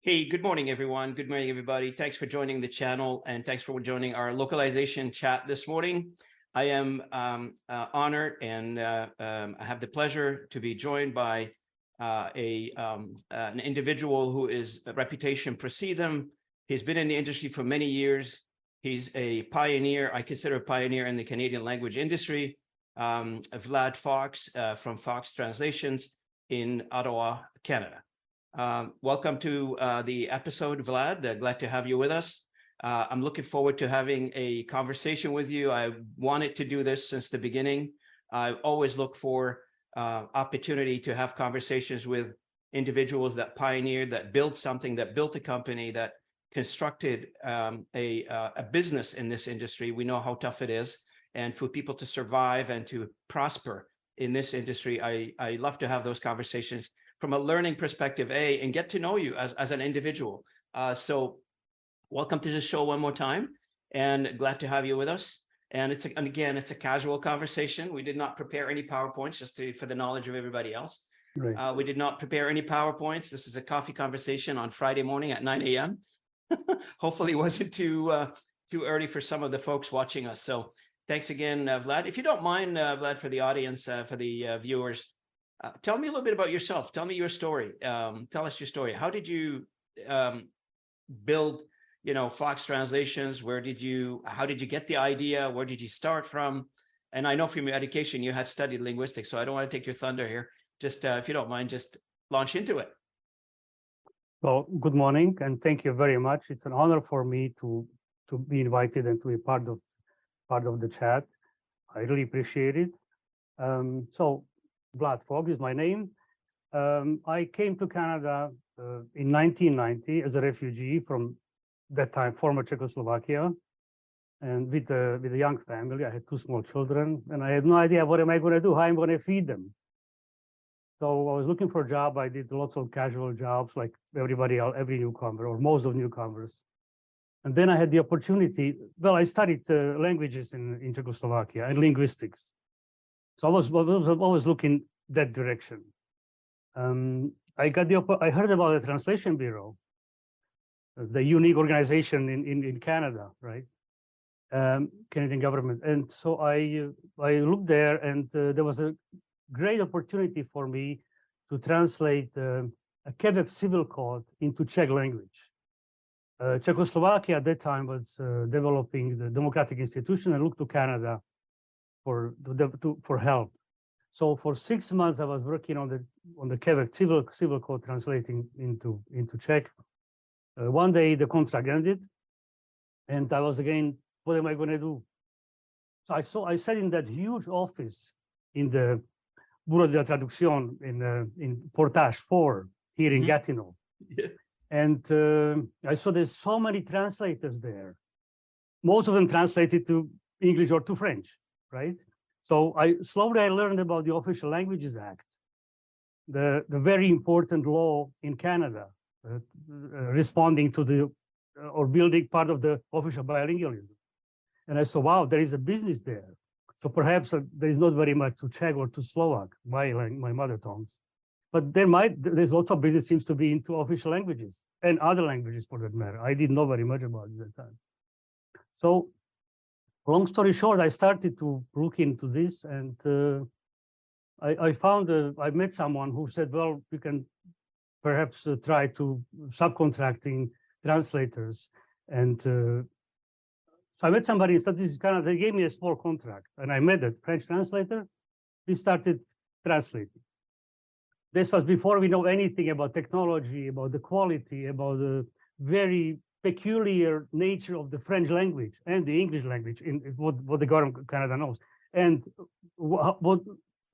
Hey, good morning, everyone. Good morning, everybody. Thanks for joining the channel and thanks for joining our localization chat this morning. I am honored and I have the pleasure to be joined by an individual who is a reputation precedes him. He's been in the industry for many years. He's a pioneer, I consider a pioneer in the Canadian language industry. Vlad Fox from FoxTranslations in Ottawa, Canada. Welcome to the episode, Vlad. Glad to have you with us. I'm looking forward to having a conversation with you. I wanted to do this since the beginning. I always look for opportunity to have conversations with individuals that pioneered, that built something, that built a company, that constructed a business in this industry. We know how tough it is. And for people to survive and to prosper in this industry, I love to have those conversations from a learning perspective, and get to know you as an individual. So welcome to the show one more time, and glad to have you with us. And again, it's a casual conversation. We did not prepare any PowerPoints, just for the knowledge of everybody else. Right. We did not prepare any PowerPoints. This is a coffee conversation on Friday morning at 9 a.m. Hopefully it wasn't too early for some of the folks watching us. So thanks again, Vlad. If you don't mind, Vlad, for the audience, for the viewers, tell me a little bit about yourself. Tell me your story. Tell us your story. How did you build, FoxTranslations? How did you get the idea? Where did you start from? And I know from your education, you had studied linguistics, so I don't want to take your thunder here. Just, if you don't mind, just launch into it. Well, good morning, and thank you very much. It's an honor for me to be invited and to be part of the chat. I really appreciate it. So Vlad Fox is my name. I came to Canada in 1990 as a refugee from that time, former Czechoslovakia, and with a young family. I had two small children, and I had no idea what am I going to do, how I'm going to feed them. So I was looking for a job. I did lots of casual jobs like everybody else, every newcomer, or most of newcomers. And then I had the opportunity. Well, I studied languages in Czechoslovakia and linguistics. So I was always looking that direction. I heard about the Translation Bureau, the unique organization in Canada, right? Canadian government. And so I looked there, and there was a great opportunity for me to translate a Quebec civil code into Czech language. Czechoslovakia at that time was developing the democratic institution and looked to Canada for help. So for 6 months, I was working on the Quebec civil code, translating into Czech. One day the contract ended, and I was again, what am I going to do? So I sat in that huge office in the Bureau de la Traduction in Portage 4 here in Gatineau. Yeah. And I saw there's so many translators there. Most of them translated to English or to French, right? So I slowly learned about the Official Languages Act, the very important law in Canada, responding to or building part of the official bilingualism. And I saw, wow, there is a business there. So perhaps there is not very much to Czech or to Slovak, my mother tongues. But there's lots of business seems to be into official languages and other languages for that matter. I didn't know very much about it at that time. So long story short, I started to look into this, and I met someone who said, well, you can perhaps try to subcontracting translators. And so I met somebody in Statistics Canada. They gave me a small contract, and I met a French translator. We started translating. This was before we know anything about technology, about the quality, about the very peculiar nature of the French language and the English language, in what the government of Canada knows, and what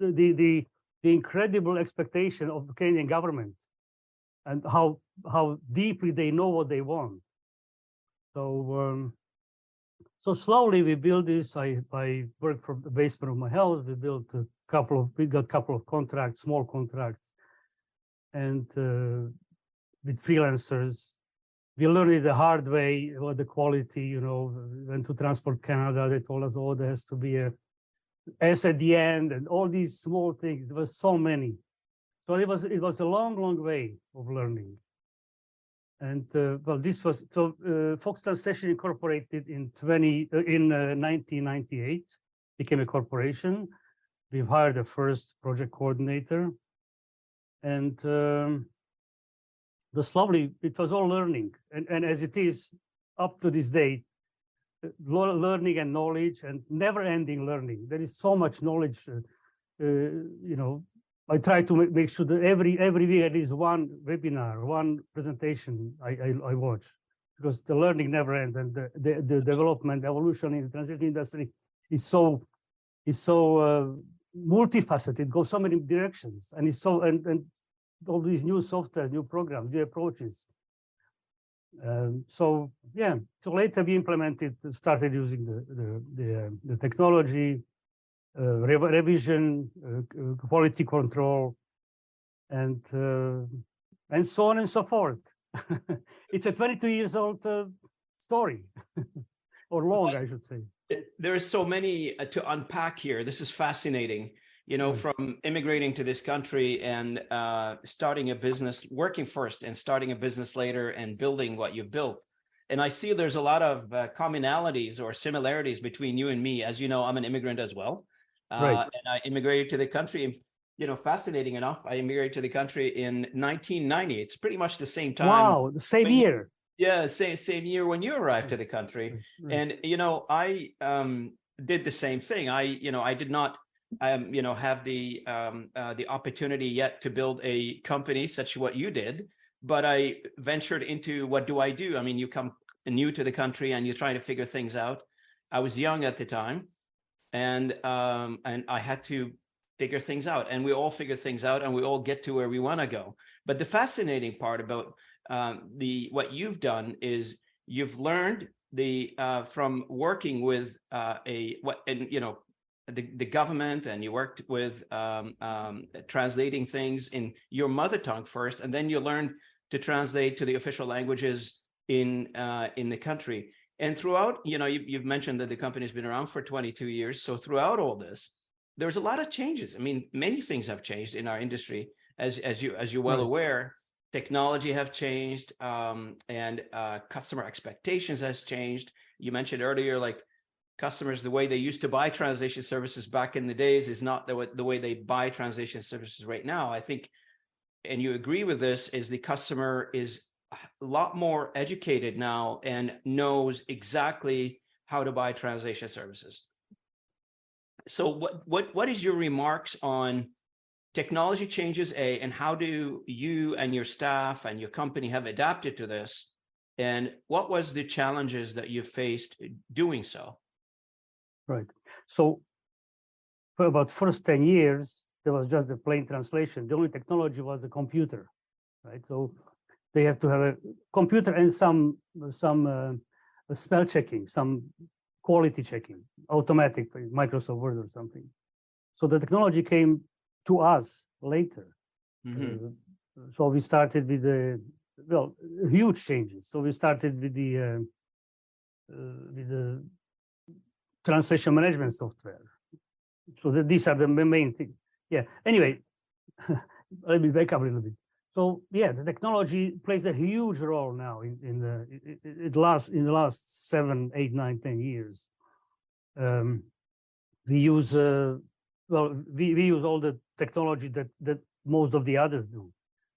the incredible expectation of the Canadian government, and how deeply they know what they want. So so slowly we built this. I worked from the basement of my house. We got a couple of contracts, small contracts, and with freelancers. We learned it the hard way about the quality, went to Transport Canada. They told us, oh, there has to be a S at the end, and all these small things. There was so many. So it was a long, long way of learning. And well, this was so FoxTranslations incorporated in 1998, became a corporation. We've hired the first project coordinator, and slowly it was all learning, and as it is up to this day, learning and knowledge and never-ending learning. There is so much knowledge. You know, I try to make sure that every week at least one webinar, one presentation I watch, because the learning never ends, and the development, evolution in the translation industry is so multifaceted. It goes so many directions, and it's so and all these new software, new programs, new approaches. So yeah, so later we started using the technology, revision, quality control, and so on and so forth. It's a 22 years old story, or long, I should say. There is so many to unpack here. This is fascinating. You know, from immigrating to this country and starting a business, working first and starting a business later and building what you've built. And I see there's a lot of commonalities or similarities between you and me. As you know, I'm an immigrant as well. Right. And I immigrated to the country. And, you know, fascinating enough, I immigrated to the country in 1990. It's pretty much the same time. Wow, the same year. Yeah, same year when you arrived to the country. Right. And, you know, I did the same thing. I did not you know, have the opportunity yet to build a company such as what you did, but I ventured into what do I do? I mean, you come new to the country and you're trying to figure things out. I was young at the time, and I had to figure things out, and we all figure things out, and we all get to where we want to go. But the fascinating part about what you've done is you've learned from working with the government, and you worked with translating things in your mother tongue first, and then you learned to translate to the official languages in the country. And throughout, you know, you've mentioned that the company's been around for 22 years. So throughout all this, there's a lot of changes. I mean, many things have changed in our industry, as you're well aware. Technology have changed, and customer expectations has changed. You mentioned earlier, like, customers, the way they used to buy translation services back in the days is not the way they buy translation services right now. I think, and you agree with this, is the customer is a lot more educated now and knows exactly how to buy translation services. So what is your remarks on technology changes, and how do you and your staff and your company have adapted to this? And what was the challenges that you faced doing so? Right. So for about first 10 years, there was just the plain translation. The only technology was the computer, right? So they have to have a computer and some spell checking, some quality checking, automatic, Microsoft Word or something. So the technology came to us later. So we started with huge changes. So we started with the translation management software. So these are the main things. Yeah. Anyway, let me back up a little bit. So yeah, the technology plays a huge role now in the last 7, 8, 9, 10 years. We use we use all the technology that most of the others do.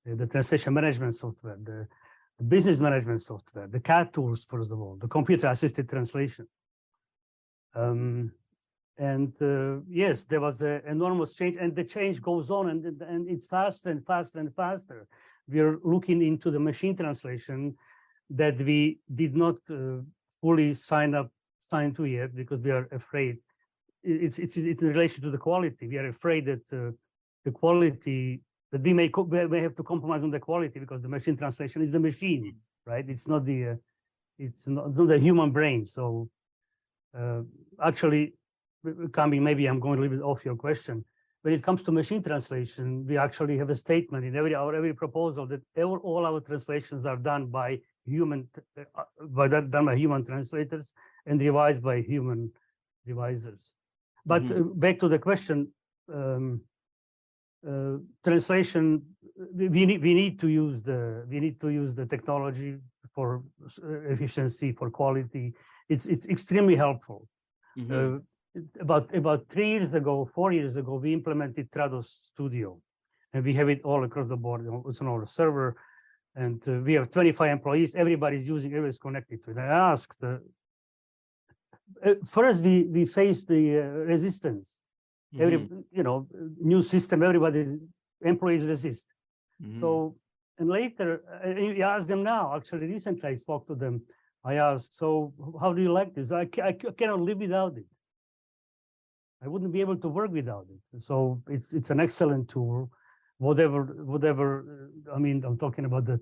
The translation management software, the business management software, the CAD tools, first of all, the computer-assisted translation. Yes, there was an enormous change, and the change goes on, and it's faster and faster and faster. We are looking into the machine translation that we did not fully sign to yet, because we are afraid. It's in relation to the quality. We are afraid that the quality, that we may have to compromise on the quality, because the machine translation is the machine, right? It's not the human brain. So actually, maybe I'm going a little bit off your question. When it comes to machine translation, we actually have a statement in every proposal that all our translations are done by human translators and revised by human revisers. But back to the question, translation we need to use the technology for efficiency, for quality. It's extremely helpful. Mhm. About 3 years ago, 4 years ago, we implemented Trados Studio, and we have it all across the board. It's on our server, and we have 25 employees. Everybody's using, everybody's connected to it. I asked, first we faced the resistance. Every Mhm. new system, everybody, employees resist. Mhm. So, and later, I asked them now, actually recently I spoke to them. I asked, so how do you like this? I cannot live without it. I wouldn't be able to work without it. So it's an excellent tool. Whatever. I mean, I'm talking about the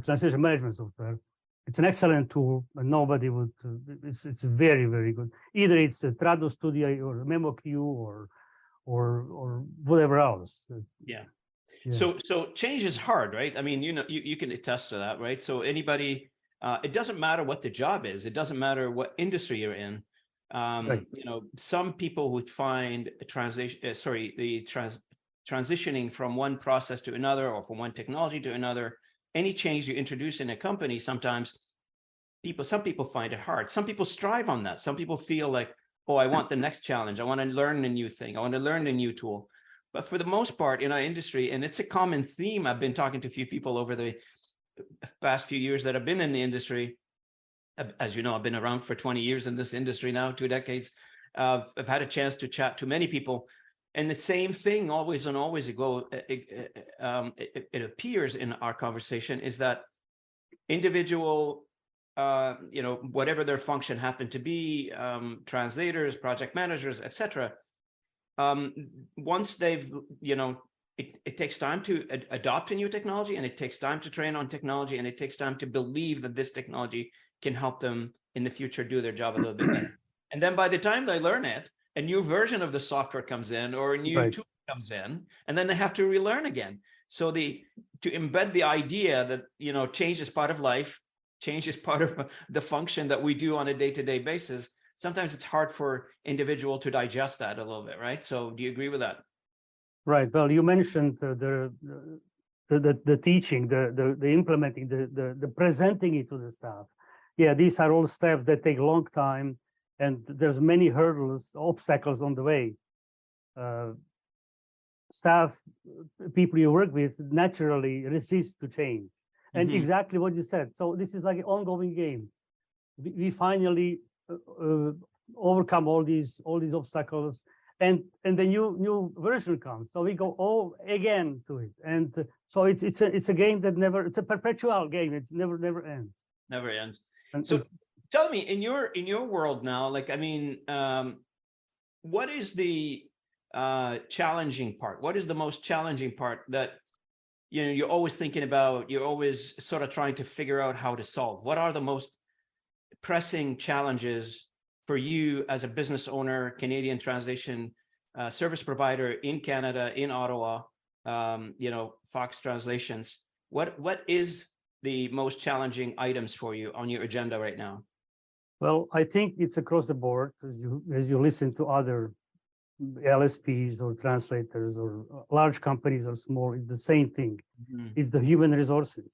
translation management software. It's an excellent tool, and nobody would. It's very, very good. Either it's a Trados Studio or MemoQ or whatever else. Yeah. Yeah. So change is hard, right? I mean, you can attest to that, right? So anybody, it doesn't matter what the job is. It doesn't matter what industry you're in. Right. Some people would find a transitioning from one process to another, or from one technology to another, any change you introduce in a company, sometimes some people find it hard. Some people strive on that. Some people feel like, oh, I want the next challenge. I want to learn a new thing. I want to learn a new tool. But for the most part in our industry, and it's a common theme, I've been talking to a few people over the past few years that have been in the industry. As you know, I've been around for 20 years in this industry now, 2 decades. I've had a chance to chat to many people, and the same thing always and always ago, it appears in our conversation, is that individual, whatever their function happened to be, translators, project managers, etc. Once they've, it takes time to adopt a new technology, and it takes time to train on technology, and it takes time to believe that this technology can help them in the future do their job a little bit better. And then by the time they learn it, a new version of the software comes in, or a new tool comes in, and then they have to relearn again. So to embed the idea that, change is part of life, change is part of the function that we do on a day-to-day basis, sometimes it's hard for individual to digest that a little bit, right? So do you agree with that? Right. Well, you mentioned the teaching, the implementing, the presenting it to the staff. Yeah, these are all steps that take a long time, and there's many hurdles, obstacles on the way. Staff, people you work with, naturally resist to change. And exactly what you said. So this is like an ongoing game. We finally overcome all these obstacles, and the new version comes. So we go again to it, and so it's a game that it's a perpetual game. It never ends. Never ends. So tell me, in your world now, like, I mean, what is the challenging part? What is the most challenging part that you're always thinking about? You're always sort of trying to figure out how to solve. What are the most pressing challenges for you as a business owner, Canadian translation service provider in Canada, in Ottawa, FoxTranslations? What is the most challenging items for you on your agenda right now? Well, I think it's across the board. As you listen to other LSPs or translators or large companies or small, it's the same thing. It's the human resources.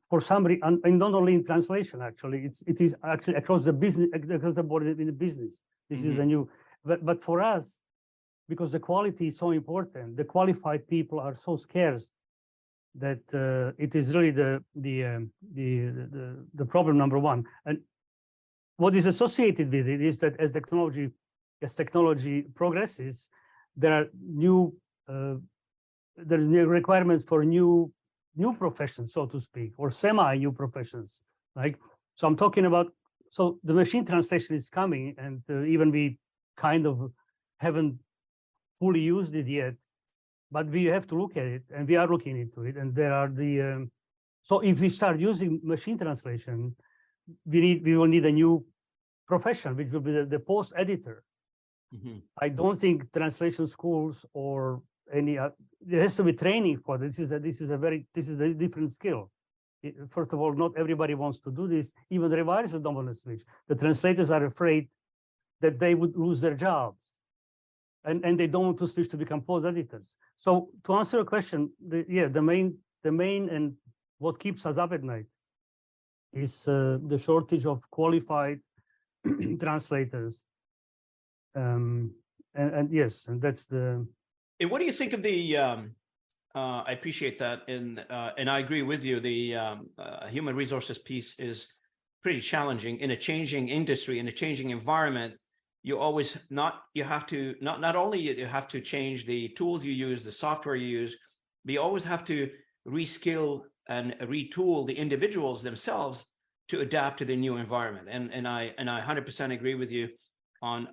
For some reason, and not only in translation, actually, it is actually across the business, across the board in the business. This is the new, but for us, because the quality is so important, the qualified people are so scarce that it is really the problem number one. And what is associated with it is that as technology progresses, there are new requirements for new professions, so to speak, or semi-new professions. Like, so I'm talking about, so the machine translation is coming, and even we kind of haven't fully used it yet, but we have to look at it, and we are looking into it. And there are so if we start using machine translation, we will need a new profession, which will be the post editor. I don't think translation schools or any there has to be training for this. This is a different skill. First of all, not everybody wants to do this. Even the revisers don't want to switch. The translators are afraid that they would lose their jobs. and they don't want to switch to become post editors. So to answer your question, the main and what keeps us up at night is the shortage of qualified translators. And yes, and that's the. And what do you think of the? I appreciate that, and I agree with you. The human resources piece is pretty challenging in a changing industry, in a changing environment. You always not only you have to change the tools you use, the software you use, but you always have to reskill and retool the individuals themselves to adapt to the new environment. And I 100% agree with you on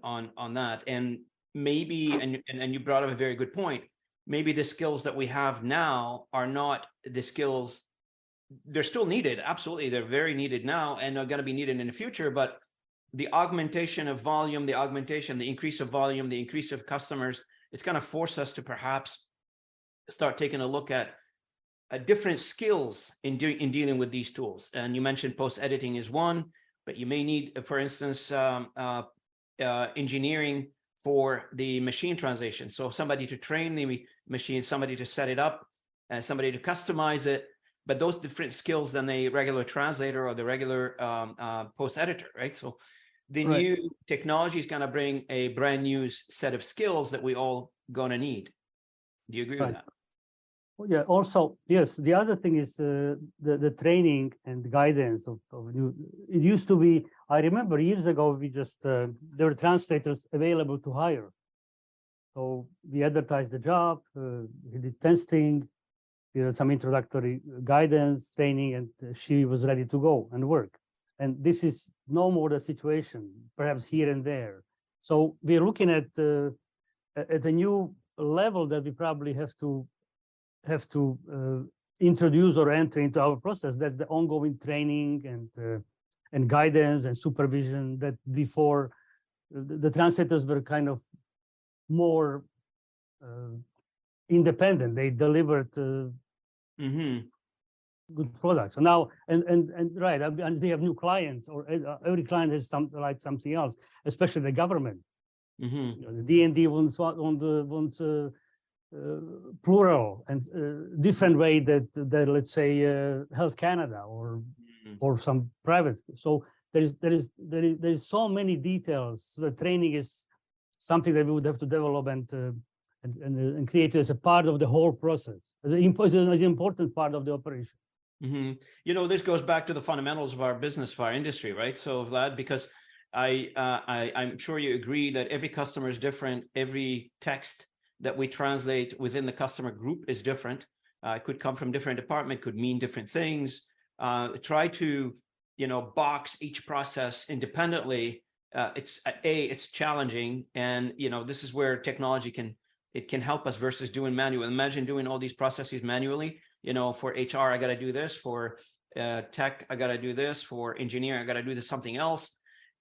that. And maybe and you brought up a very good point. Maybe the skills that we have now are not the skills. They're still needed. Absolutely, they're very needed now, and are going to be needed in the future. But the augmentation of volume, the increase of volume, the increase of customers, it's going to force us to perhaps start taking a look at different skills in dealing with these tools. And you mentioned post-editing is one, but you may need, for instance, engineering for the machine translation. So somebody to train the machine, somebody to set it up, and somebody to customize it. But those different skills than a regular translator or the regular post-editor, right? So the new technology is going to bring a brand new set of skills that we all going to need. Do you agree with that? Yeah, also, yes, the other thing is the training and guidance of new. It used to be, I remember years ago, we just, there were translators available to hire. So we advertised the job, we did testing, some introductory guidance, training, and she was ready to go and work. And this is no more the situation, perhaps here and there. So we're looking at a new level that we probably have to introduce or enter into our process. That's the ongoing training and guidance and supervision that before the translators were kind of more independent. They delivered good products. So now and right, and they have new clients, or every client has something else, especially the government. You know, the D&D wants plural and different way that let's say Health Canada or some private. So there is so many details. The training is something that we would have to develop and create as a part of the whole process, as an important part of the operation. You know, this goes back to the fundamentals of our business, of our industry, right? So Vlad, because I'm sure you agree that every customer is different. Every text that we translate within the customer group is different. It could come from different department, could mean different things. Try to, box each process independently. It's challenging, and this is where technology can help us versus doing manual. Imagine doing all these processes manually. For HR, I got to do this. For tech, I got to do this. For engineering, I got to do this something else.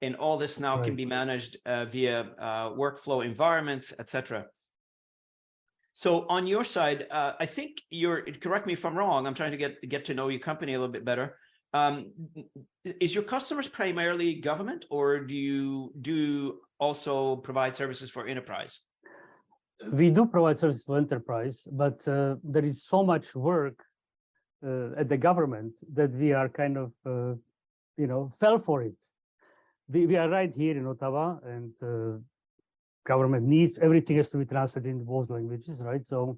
And all this now can be managed via workflow environments, etc. So on your side, I think correct me if I'm wrong, I'm trying to get to know your company a little bit better. Is your customers primarily government, or do you also provide services for enterprise? We do provide services for enterprise, but there is so much work at the government that we are kind of, fell for it. We are right here in Ottawa, and government needs everything has to be translated in both languages, right? So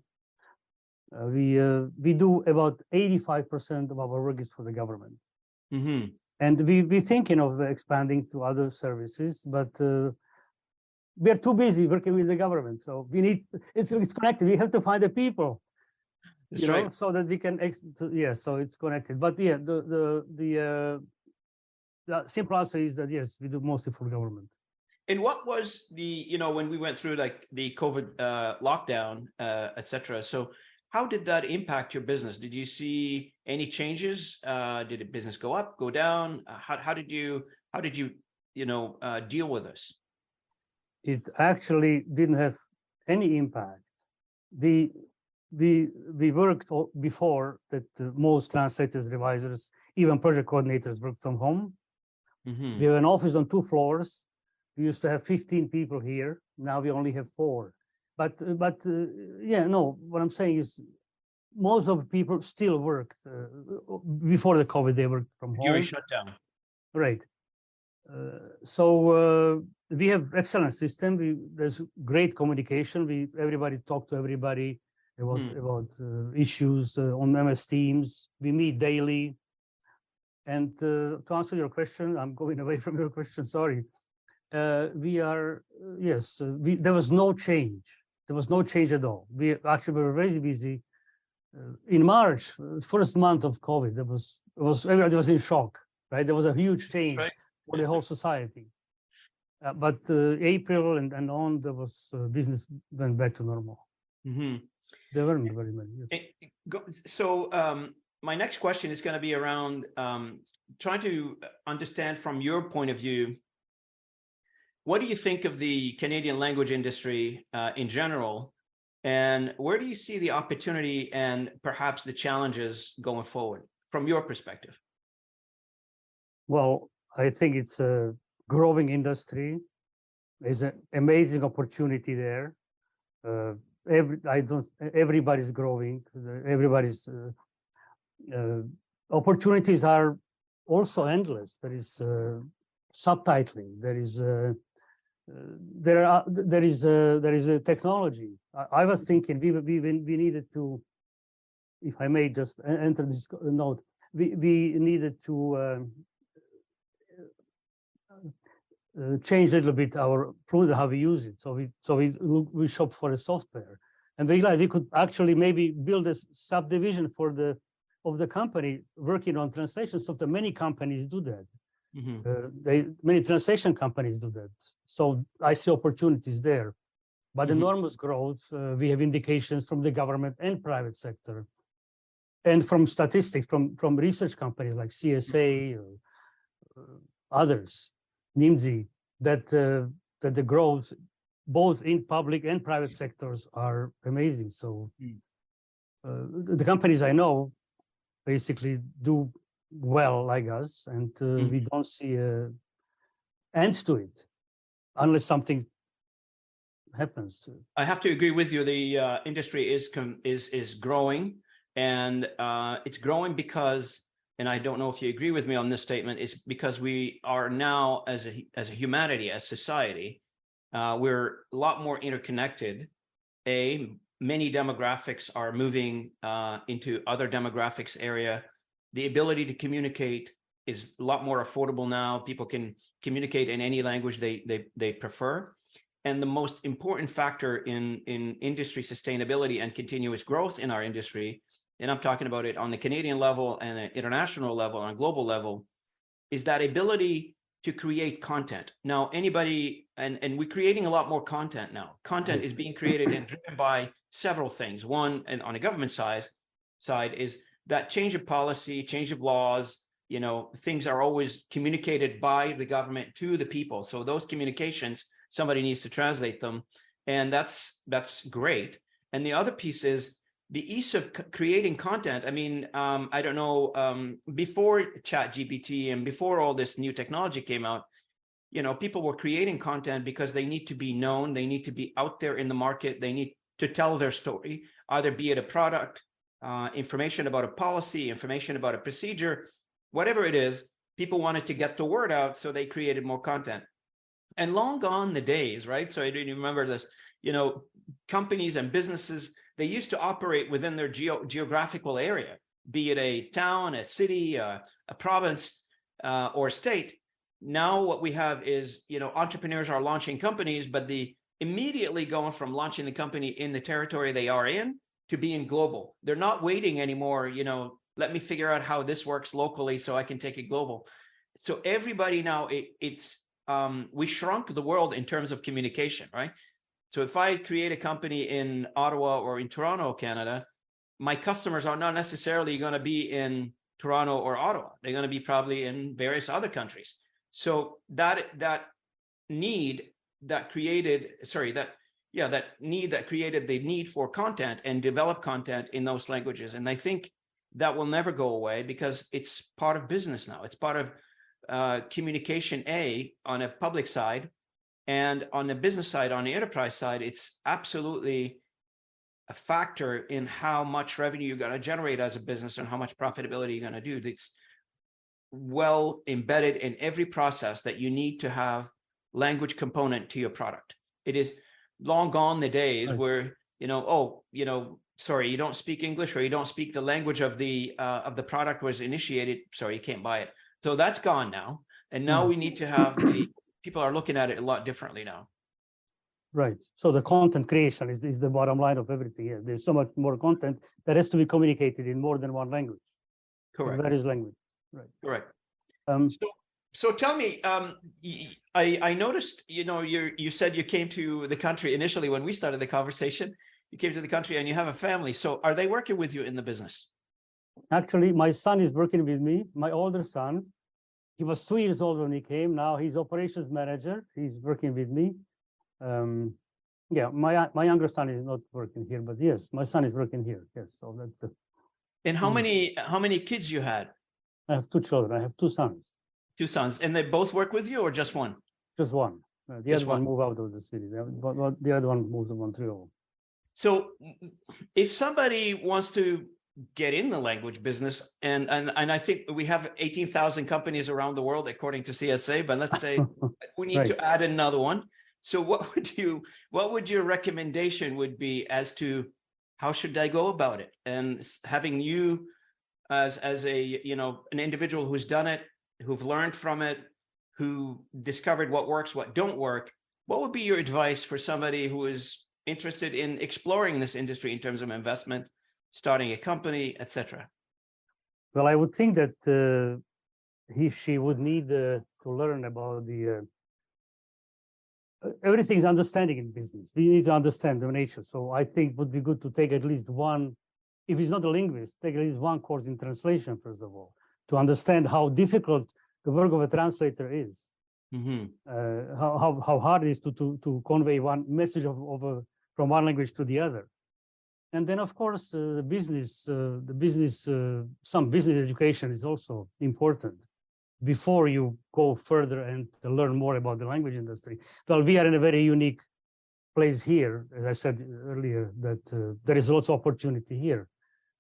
we do about 85% of our work is for the government, and we're thinking of expanding to other services, but we are too busy working with the government. So we need it's connected. We have to find the people, right, so that we can. So it's connected. But yeah, the simple answer is that yes, we do mostly for government. And what was the, when we went through like the COVID lockdown, etc. So how did that impact your business? Did you see any changes? Did the business go up, go down? How did you deal with this? It actually didn't have any impact. We worked before that most translators, revisers, even project coordinators worked from home. We have an office on 2 floors. We used to have 15 people here. Now we only have 4. yeah, no, what I'm saying is most of the people still work. Before the COVID, they worked from During home. shutdown. Right. So we have excellent system. There's great communication. Everybody talk to everybody about issues on MS Teams. We meet daily. And to answer your question, I'm going away from your question. Sorry. We are yes. There was no change. There was no change at all. We actually were very busy. In March, first month of COVID, everybody was in shock. Right. There was a huge change. Right. For the whole society. But April and on, there was business went back to normal. There weren't very many. Yes. So my next question is going to be around trying to understand from your point of view, what do you think of the Canadian language industry in general? And where do you see the opportunity and perhaps the challenges going forward from your perspective? Well, I think it's a growing industry. There's an amazing opportunity there. Everybody's growing. Everybody's opportunities are also endless. There is subtitling. There is a technology. I was thinking we needed to, if I may just enter this note, we needed to change a little bit our product, how we use it. So we shop for a software, and we realized we could actually maybe build a subdivision of the company working on translation software. Many companies do that. Many translation companies do that. So I see opportunities there, but enormous growth. We have indications from the government and private sector, and from statistics from research companies like CSA or others. NIMSI, that the growth both in public and private sectors are amazing. So the companies I know basically do well like us, and we don't see an end to it unless something happens. I have to agree with you. The industry is growing, and it's growing because, and I don't know if you agree with me on this statement, is because we are now, as a humanity, as society, we're a lot more interconnected. Many demographics are moving into other demographics area. The ability to communicate is a lot more affordable now. People can communicate in any language they prefer. And the most important factor in industry sustainability and continuous growth in our industry, and I'm talking about it on the Canadian level and an international level, on a global level, is that ability to create content. Now, anybody, and we're creating a lot more content now. Content is being created and driven by several things. One, and on a government side is that change of policy, change of laws, things are always communicated by the government to the people. So those communications, somebody needs to translate them. And that's great. And the other piece is the ease of creating content. I mean, I don't know, before ChatGPT and before all this new technology came out, people were creating content because they need to be known. They need to be out there in the market. They need to tell their story, either be it a product, information about a policy, information about a procedure, whatever it is. People wanted to get the word out, so they created more content. And long gone the days, right? So I didn't remember this, companies and businesses, they used to operate within their geographical area, be it a town, a city, a province, or state. Now what we have is, entrepreneurs are launching companies, but immediately going from launching the company in the territory they are in to being global. They're not waiting anymore, let me figure out how this works locally so I can take it global. So everybody now, we shrunk the world in terms of communication, right? So if I create a company in Ottawa or in Toronto, Canada, my customers are not necessarily going to be in Toronto or Ottawa. They're going to be probably in various other countries. So that need that created the need for content and develop content in those languages. And I think that will never go away because it's part of business now. It's part of communication on a public side. And on the business side, on the enterprise side, it's absolutely a factor in how much revenue you're going to generate as a business and how much profitability you're going to do. It's well embedded in every process that you need to have language component to your product. It is long gone the days where, sorry, you don't speak English or you don't speak the language of the product was initiated. Sorry, you can't buy it. So that's gone now. And now we need to have people are looking at it a lot differently now. Right. So the content creation is the bottom line of everything. Yes, there's so much more content that has to be communicated in more than one language. Correct. Various language. Right. Correct. So tell me, I noticed, you said you came to the country initially when we started the conversation. You came to the country and you have a family. So are they working with you in the business? Actually, my son is working with me. My older son, he was 2 years old when he came. Now he's operations manager. He's working with me. Yeah, my younger son is not working here, but yes, my son is working here. Yes, so that's the. And how many kids you had? I have 2 children. I have 2 sons. 2 sons, and they both work with you, or just one? Just one. The other one moved out of the city. The other one moved to Montreal. So, if somebody wants to get in the language business, and I think we have 18,000 companies around the world according to CSA, but let's say we need to add another one. So, what would your recommendation would be as to how should I go about it? And having you as a an individual who's done it, who've learned from it, who discovered what works, what don't work, what would be your advice for somebody who is interested in exploring this industry in terms of investment, starting a company, etc.? Well, I would think that she would need to learn about the everything's understanding in business. You need to understand the nature. So I think it would be good to take at least one, if he's not a linguist, take at least one course in translation, first of all, to understand how difficult the work of a translator is. How hard it is to convey one message from one language to the other. And then, of course, some business education is also important before you go further and learn more about the language industry. Well, we are in a very unique place here, as I said earlier, that there is lots of opportunity here.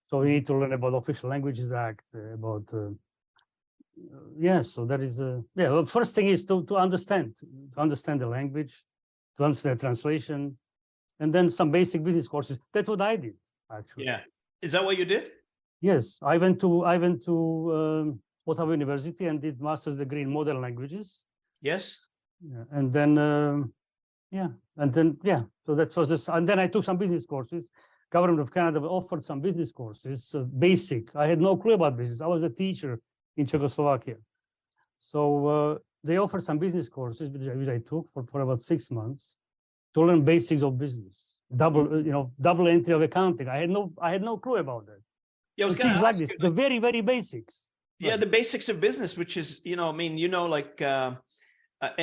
So we need to learn about Official Languages Act, about so that is well, first thing is to understand the language, to understand the translation, and then some basic business courses. That's what I did, actually. Yeah, is that what you did? Yes, I went to Ottawa University and did master's degree in modern languages. Yes. Yeah, and then so that was this. And then I took some business courses. Government of Canada offered some business courses, basic. I had no clue about business. I was a teacher in Czechoslovakia. So they offered some business courses, which I took for about 6 months to learn basics of business, double entry of accounting. I had no clue about that. Yeah, I was things like this, the very, very basics. Yeah, the basics of business, which is, and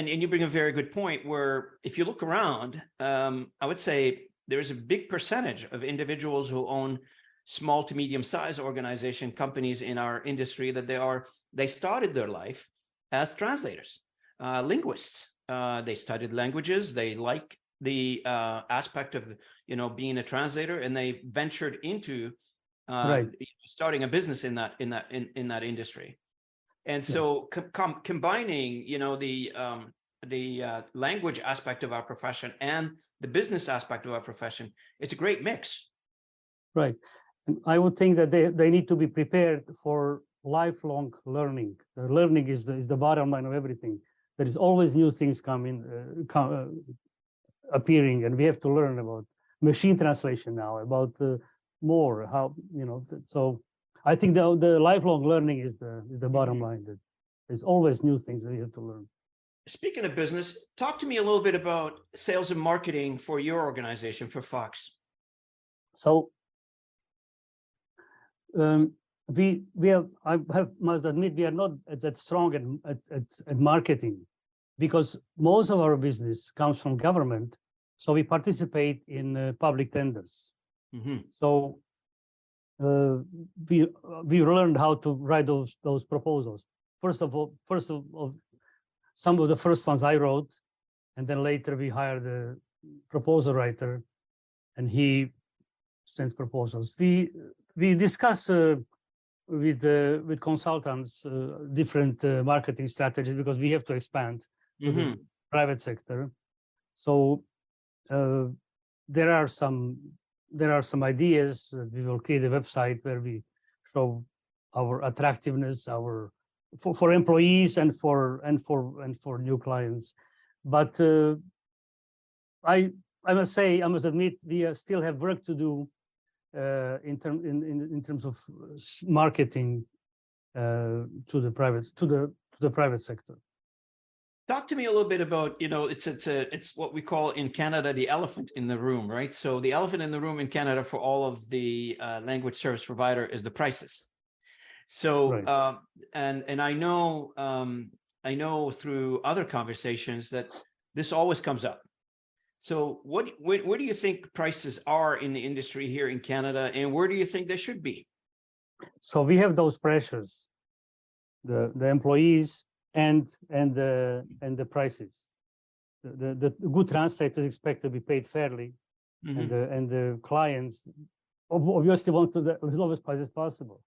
you bring a very good point where if you look around, I would say there's a big percentage of individuals who own small to medium sized organization companies in our industry that they started their life as translators, linguists. They studied languages. They like the aspect of being a translator, and they ventured into starting a business in that industry. And so combining the language aspect of our profession and the business aspect of our profession, it's a great mix. Right. And I would think that they need to be prepared for lifelong learning. Learning is the bottom line of everything. There is always new things appearing, and we have to learn about machine translation now, about more how so I think the lifelong learning is the bottom line. That there's always new things that you have to learn. Speaking of business, talk to me a little bit about sales and marketing for your organization, for Fox. So I must admit we are not that strong at marketing, because most of our business comes from government. So we participate in public tenders. So we learned how to write those proposals. First of all, some of the first ones I wrote, and then later we hire the proposal writer, and he sends proposals. We discuss with consultants different marketing strategies, because we have to expand to the private sector. So there are some ideas. We will create a website where we show our attractiveness, our for employees and for new clients. But I must admit, we still have work to do in terms of marketing to the private sector. Talk to me a little bit about, it's what we call in Canada the elephant in the room, right? So the elephant in the room in Canada for all of the language service provider is the prices. So right. And I know through other conversations that this always comes up. So where do you think prices are in the industry here in Canada, and where do you think they should be? So we have those pressures, the employees and the prices. The good translators expect to be paid fairly, and the clients obviously want to the lowest price as possible.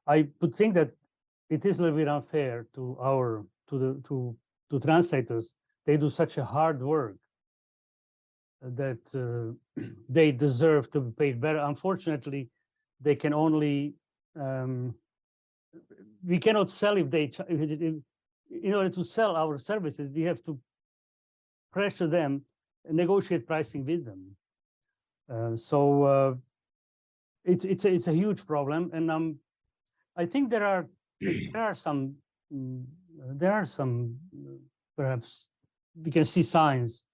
I would think that it is a little bit unfair to translators. They do such a hard work that they deserve to be paid better. Unfortunately, they can only we cannot sell if in order to sell our services, we have to pressure them and negotiate pricing with them. So it's a huge problem, and I think there are some perhaps we can see signs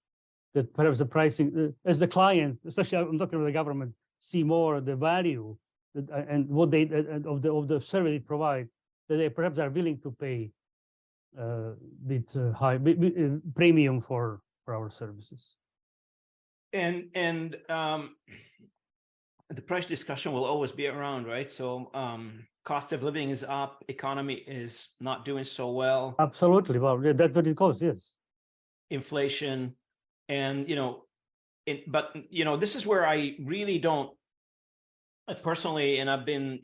that perhaps the pricing, as the client, especially I'm talking about the government, see more the value and what they of the service they provide, that they perhaps are willing to pay bit high premium for our services. And the price discussion will always be around, right? So cost of living is up, economy is not doing so well. Absolutely. Well, that's what it goes, yes. Inflation, and but this is where I really don't personally, and I've been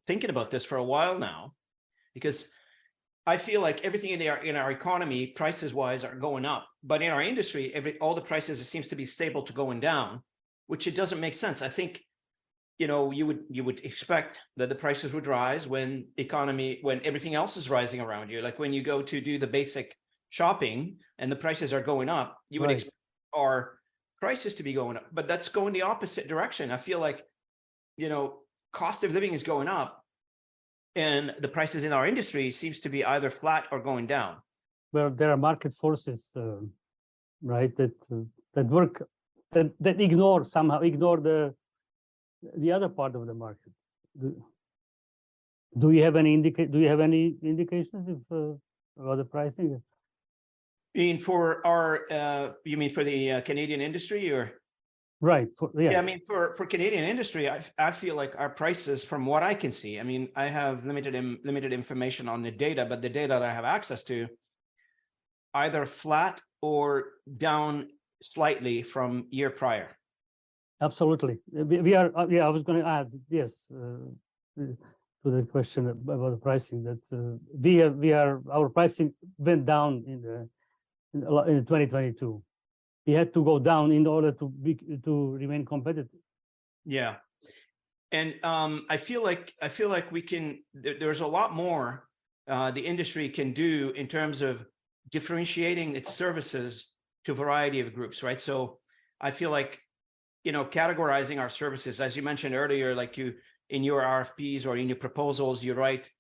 thinking about this for a while now, because I feel like everything in our economy, prices wise, are going up, but in our industry, all the prices seems to be stable to going down, which it doesn't make sense. I think you would expect that the prices would rise when everything else is rising around you. Like when you go to do the basic shopping and the prices are going up, you would expect our prices to be going up, but that's going the opposite direction. I feel like cost of living is going up, and the prices in our industry seems to be either flat or going down. Well, there are market forces, right, that work that ignore the other part of the market. Do you have any indications about the pricing? You mean for the Canadian industry, or? Right. Yeah, I mean, for Canadian industry, I feel like our prices, from what I can see, I mean, I have limited information on the data, but the data that I have access to, either flat or down slightly from year prior. Absolutely. We are, I was going to add, yes, to the question about the pricing, that our pricing went down in 2022. We had to go down in order to remain competitive. Yeah, and I feel like we can. There's a lot more the industry can do in terms of differentiating its services to a variety of groups, right? So I feel like categorizing our services, as you mentioned earlier, like in your RFPs or in your proposals, you write,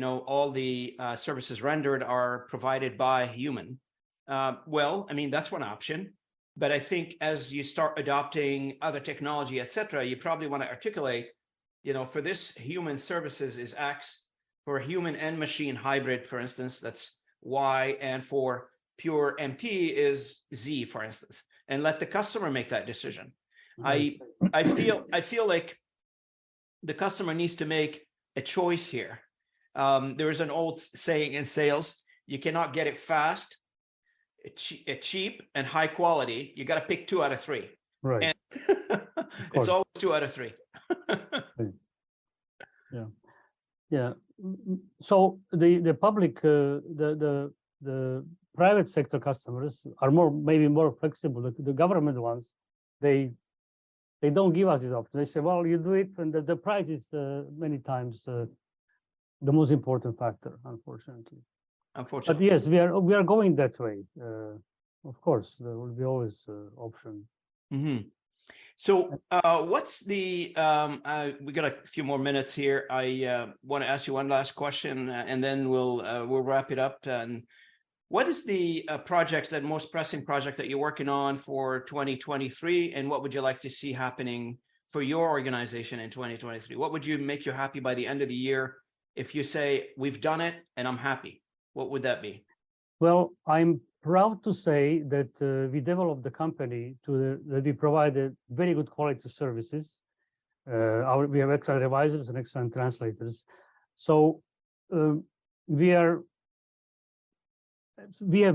all the services rendered are provided by human. Well, I mean, that's one option. But I think as you start adopting other technology, et cetera, you probably want to articulate, for this human services is X, for human and machine hybrid, for instance, that's Y, and for pure MT is Z, for instance, and let the customer make that decision. I feel like the customer needs to make a choice here. There's an old saying in sales: you cannot get it fast, cheap and high quality, you got to pick 2 out of 3. Right. And it's course. always 2 out of 3. Yeah. So the public, the private sector customers are maybe more flexible. The government ones, they don't give us this option. They say, well, you do it, and the price is many times the most important factor, unfortunately. But yes, we are going that way. Of course, there will be always option. Mm-hmm. So what's the, we got a few more minutes here. I want to ask you one last question, and then we'll wrap it up. And what is the most pressing project that you're working on for 2023? And what would you like to see happening for your organization in 2023? What would make you happy by the end of the year? If you say, we've done it and I'm happy, what would that be? Well, I'm proud to say that we developed the company that we provided very good quality services. We have excellent advisors and excellent translators. So we have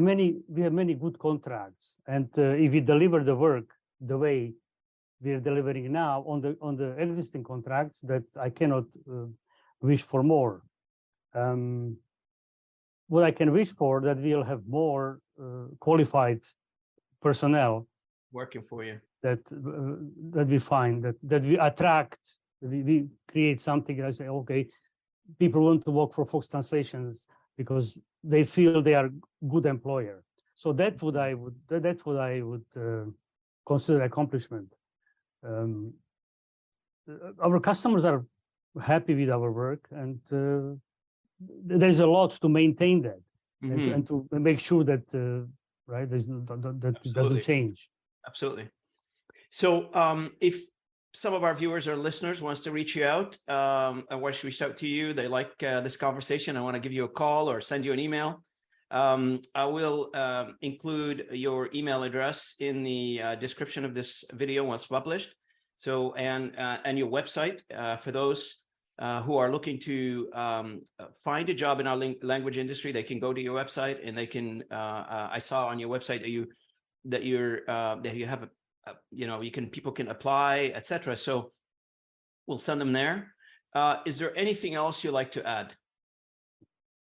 many good contracts, and if we deliver the work the way we are delivering now on the existing contracts, that I cannot wish for more. What I can wish for, that we'll have more qualified personnel working for you. That we find that we attract, we create something. And I say, okay, people want to work for FoxTranslations because they feel they are good employer. So that's what I would consider accomplishment. Our customers are happy with our work, and there's a lot to maintain that, and to make sure that right, that it doesn't change. Absolutely. So if some of our viewers or listeners wants to reach you out, I want to reach out to you, they like this conversation, I want to give you a call or send you an email, I will include your email address in the description of this video once published. So and your website for those who are looking to find a job in our language industry. They can go to your website, and they can. I saw on your website that you have people can apply, etc. So we'll send them there. Is there anything else you'd like to add?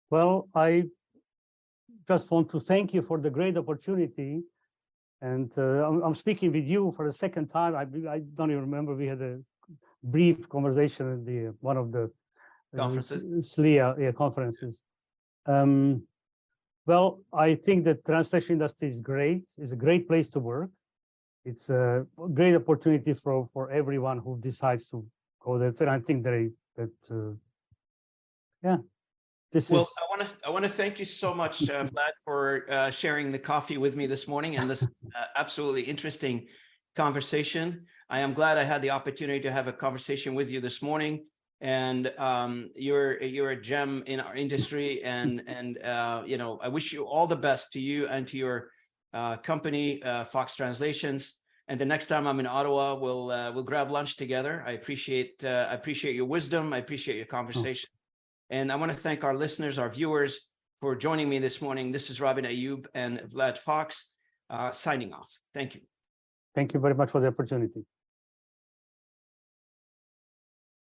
Well, I just want to thank you for the great opportunity, and I'm speaking with you for the second time. I don't even remember, we had a brief conversation in one of the conferences. SLIA conferences. Well, I think the translation industry is great. It's a great place to work. It's a great opportunity for everyone who decides to go there. And I think yeah. I want to thank you so much, Vlad, for sharing the coffee with me this morning and this absolutely interesting conversation. I am glad I had the opportunity to have a conversation with you this morning. And you're a gem in our industry, and I wish you all the best, to you and to your company, FoxTranslations. And the next time I'm in Ottawa, we'll grab lunch together. I appreciate your wisdom. I appreciate your conversation. And I want to thank our listeners, our viewers, for joining me this morning. This is Robin Ayub and Vlad Fox signing off. Thank you. Thank you very much for the opportunity.